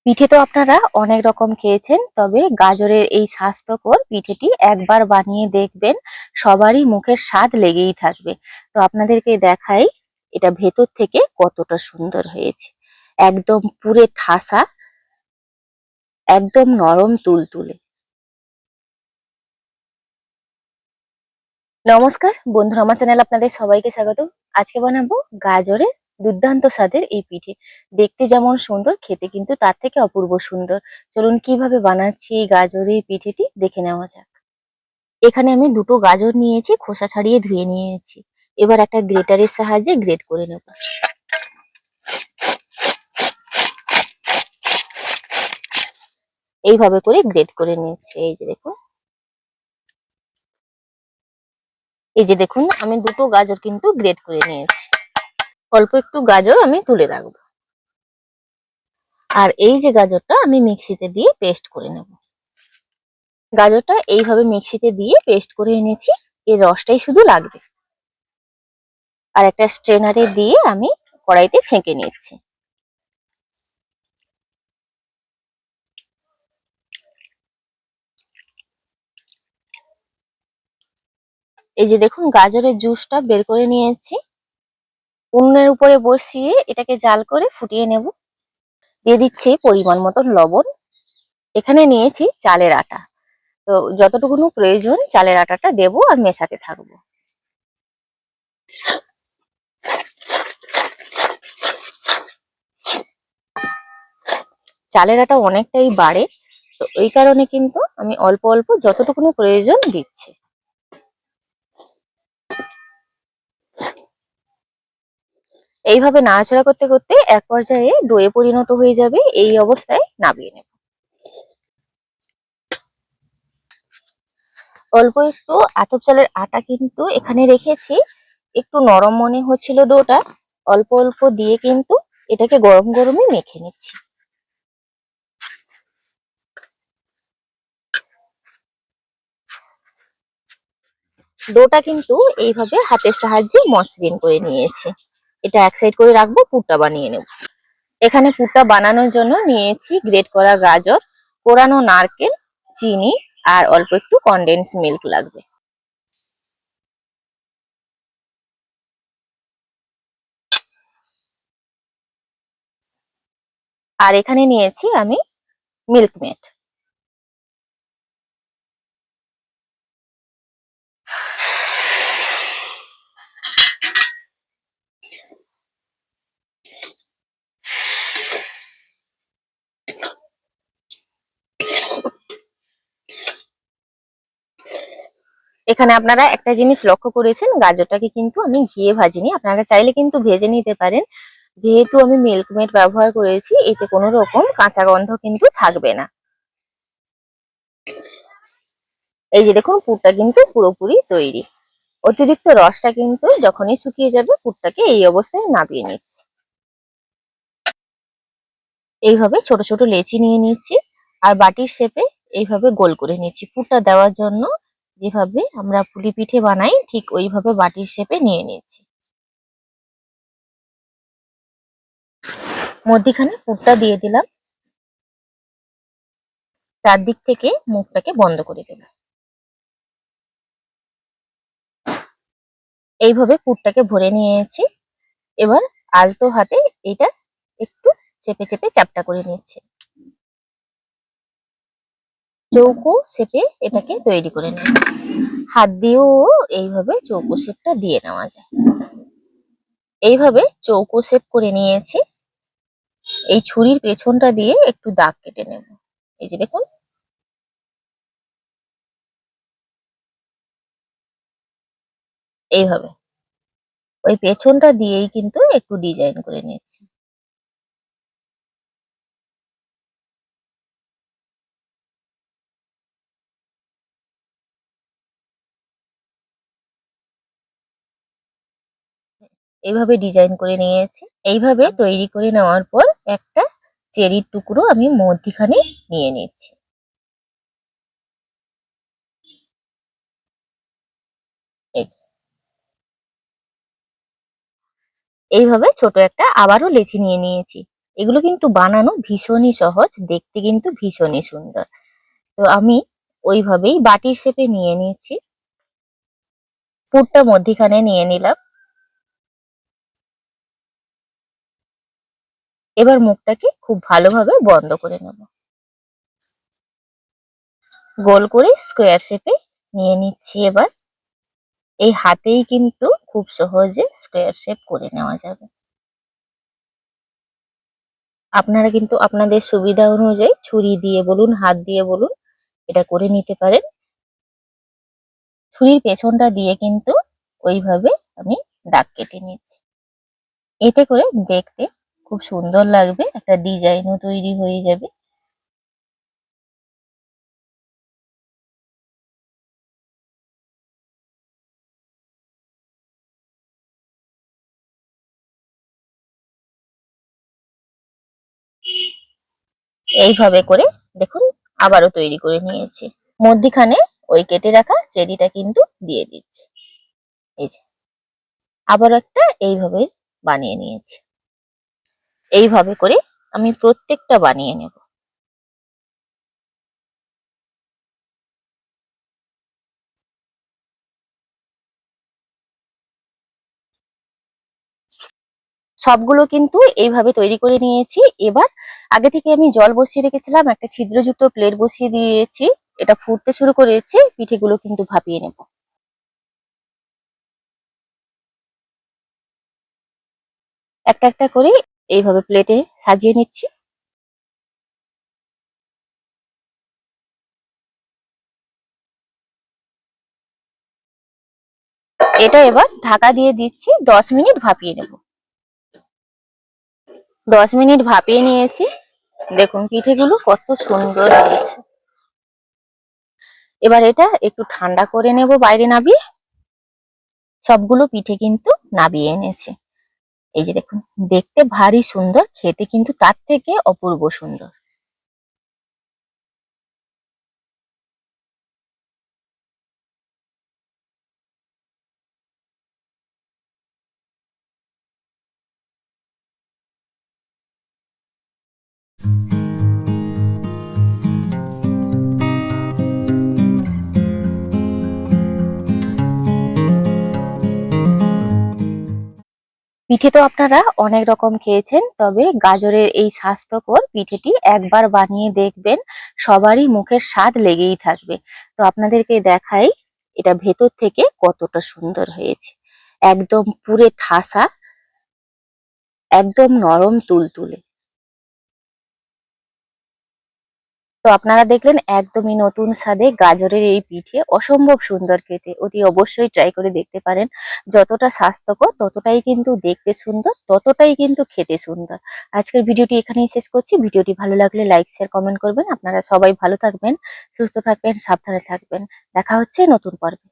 পিঠে তো আপনারা অনেক রকম খেয়েছেন, তবে গাজরের এই স্বাস্থ্যকর পিঠেটি একবার বানিয়ে দেখবেন, সবারই মুখের স্বাদ লেগেই থাকবে। তো আপনাদেরকে দেখাই এটা ভেতর থেকে কতটা সুন্দর হয়েছে। একদম পুরে ঠাসা, একদম নরম তুলতুলে। নমস্কার বন্ধুরা, আমার চ্যানেল আপনাদের সবাইকে স্বাগত। আজকে বানাবো গাজরের দুর্দান্ত স্বাদের এই পিঠে। দেখতে যেমন সুন্দর, খেতে কিন্তু তার থেকে অপূর্ব সুন্দর। চলুন কিভাবে বানাচ্ছি এই গাজরের পিঠেটি দেখে নেওয়া যাক। এখানে আমি দুটো গাজর নিয়েছি, খোসা ছাড়িয়ে ধুয়ে নিয়েছি। এবার একটা গ্রেটারের সাহায্যে গ্রেট করে নেব। এইভাবে করে গ্রেট করে নিয়েছি। এই যে দেখুন আমি দুটো গাজর কিন্তু গ্রেট করে নিয়েছি। অল্প একটু গাজর আমি তুলে রাখবো। আর এই যে গাজরটা আমি মিক্সিতে দিয়ে পেস্ট করে নেব। গাজরটা এইভাবে মিক্সিতে দিয়ে পেস্ট করে এনেছি। এর রসটাই শুধু লাগবে। আর একটা স্ট্রেনারে দিয়ে আমি কড়াইতে ছেঁকে নিচ্ছি। এই যে দেখুন গাজরের জুসটা বের করে নিয়েছি। উনুনের উপরে বসিয়ে এটাকে জাল করে ফুটিয়ে নেব। দিয়ে দিচ্ছি পরিমাণ মতন লবণ। এখানে নিয়েছি চালের আটা। তো যতটুকুন প্রয়োজন চালের আটাটা দেবো আর মেশাতে থাকবো। চালের আটা অনেকটাই বাড়ে, তো এই কারণে কিন্তু আমি অল্প অল্প যতটুকুন প্রয়োজন দিচ্ছি। এইভাবে নাড়াচাড়া করতে করতে এক পর্যায়ে ডোয়ে পরিণত হয়ে যাবে। এই অবস্থায় নামিয়ে নেব। অল্প একটু আতপ চালের আটা কিন্তু এখানে রেখেছি। একটু নরম মনে হচ্ছিল ডোটা, অল্প অল্প দিয়ে কিন্তু এটাকে গরম গরমে মেখে নিচ্ছি। ডোটা কিন্তু এইভাবে হাতের সাহায্যে মসৃণ করে নিয়েছি। এটা এক সাইড করে রাখবো, পুরটা বানিয়ে নেব। এখানে পুরটা বানানোর জন্য নিয়েছি গ্রেট করা গাজর, কোরানো নারকেল, চিনি আর অল্প একটু কনডেন্স মিল্ক লাগবে। আর এখানে নিয়েছি আমি মিল্ক মেড। এখানে আপনারা একটা জিনিস লক্ষ্য করেছেন, গাজরটাকে কিন্তু আমি ঘিয়ে ভাজিনি। আপনারা চাইলে কিন্তু ভেজে নিতে পারেন। যেহেতু আমি মিল্ক মেড ব্যবহার করেছি, এতে কোনো রকম কাঁচা গন্ধ কিন্তু থাকবে না। এই যে দেখুন পুরটা কিন্তু পুরোপুরি তৈরি। অতিরিক্ত রসটা কিন্তু যখনই শুকিয়ে যাবে, পুরটাকে এই অবস্থায় নামিয়ে নিচ্ছি। এইভাবে ছোট ছোট লেচি নিয়ে নিচ্ছি আর বাটির শেপে এইভাবে গোল করে নিচ্ছি। পুরটা দেওয়ার জন্য যেভাবে আমরা পুলি পিঠে বানাই, ঠিক ওইভাবে বাটির শেপে নিয়ে নিচ্ছি। মধ্যিখানে পুরটা দিয়ে দিলাম। চারদিক থেকে মুখটাকে বন্ধ করে দেব। এইভাবে পুরটাকে ভরে নিয়েছি। এবার আলতো হাতে এটা একটু চেপে চেপে চ্যাপ্টা করে নিচ্ছি। চৌকো শেপে এটাকে তৈরি করে নেব। হাত দিয়েও এইভাবে চৌকো শেপটা দিয়ে নেওয়া যায়। এইভাবে চৌকো শেপ করে নিয়েছি। এই ছুরির পেছনটা দিয়ে একটু দাগ কেটে নেব। এই যে দেখুন, এইভাবে ওই পেছনটা দিয়েই কিন্তু একটু ডিজাইন করে নিচ্ছি। এইভাবে ডিজাইন করে নিয়েছি। এইভাবে তৈরি করে নেওয়ার পর একটা চেরির টুকরো আমি মধ্যিখানে নিয়ে নিচ্ছি। এই যে এইভাবে ছোট একটা আবারও লেচি নিয়ে নিয়েছি। এগুলো কিন্তু বানানো ভীষণই সহজ, দেখতে কিন্তু ভীষণই সুন্দর। তো আমি ওইভাবেই বাটির শেপে নিয়ে নিয়েছি। পুরটা মধ্যিখানে নিয়ে নিলাম। এবার মুখটাকে খুব ভালোভাবে বন্ধ করে নেব। গোল করে স্কোয়ার শেপে নিয়ে নিচ্ছি। এবার এই হাতেই কিন্তু খুব সহজে স্কোয়ার শেপ করে নেওয়া যাবে। আপনারা কিন্তু আপনাদের সুবিধা অনুযায়ী ছুরি দিয়ে বলুন, হাত দিয়ে বলুন, এটা করে নিতে পারেন। ছুরির পেছনটা দিয়ে কিন্তু ওইভাবে আমি দাগ কেটে নিচ্ছি। এতে করে দেখতে খুব সুন্দর লাগবে, একটা ডিজাইনও তৈরি হয়ে যাবে। এইভাবে করে দেখুন আবারও তৈরি করে নিয়েছি। মধ্যিখানে ওই কেটে রাখা চেরিটা কিন্তু দিয়ে দিচ্ছি। এই যে আবার একটা এইভাবে বানিয়ে নিয়েছি। এইভাবে করে আমি প্রত্যেকটা বানিয়ে নেব। সবগুলো কিন্তু এইভাবে তৈরি করে নিয়েছি। এবার আগে থেকে আমি জল বসিয়ে রেখেছিলাম, একটা ছিদ্রযুক্ত প্লেট বসিয়ে দিয়েছি। এটা ফুটতে শুরু করেছে, পিঠেগুলো কিন্তু ভাপিয়ে নেব। একটা একটা করে এইভাবে প্লেটে সাজিয়ে নিচ্ছি। এটা এবার ঢাকা দিয়ে দিচ্ছি, 10 মিনিট ভাপিয়ে নেব। 10 মিনিট ভাপিয়ে নিয়েছি। দেখুন পিঠেগুলো কত সুন্দর হয়েছে। এবার এটা একটু ঠান্ডা করে নেব বাইরে নামিয়ে। সবগুলো পিঠে কিন্তু নামিয়ে এনেছি। এই যে দেখুন, দেখতে ভারী সুন্দর, খেতে কিন্তু তার থেকে অপূর্ব সুন্দর। পিঠে তো আপনারা অনেক রকম খেয়েছেন, তবে গাজরের এই স্বাস্থ্যকর পিঠেটি একবার বানিয়ে দেখবেন, সবারই মুখের স্বাদ লেগেই থাকবে। তো আপনাদেরকে দেখাই এটা ভেতর থেকে কতটা সুন্দর হয়েছে। একদম পুরে ঠাসা, একদম নরম তুলতুলে। তো আপনারা দেখলেন একদমই নতুন স্বাদে গাজরের এই পিঠে, অসম্ভব সুন্দর খেতে। অতি অবশ্যই ট্রাই করে দেখতে পারেন। যতটা স্বাস্থ্যকর ততটাই কিন্তু দেখতে সুন্দর, ততটাই কিন্তু খেতে সুন্দর। আজকের ভিডিওটি এখানেই শেষ করছি। ভিডিওটি ভালো লাগলে লাইক শেয়ার কমেন্ট করবেন। আপনারা সবাই ভালো থাকবেন, সুস্থ থাকবেন, সাবধানে থাকবেন। দেখা হচ্ছে নতুন পর্বে।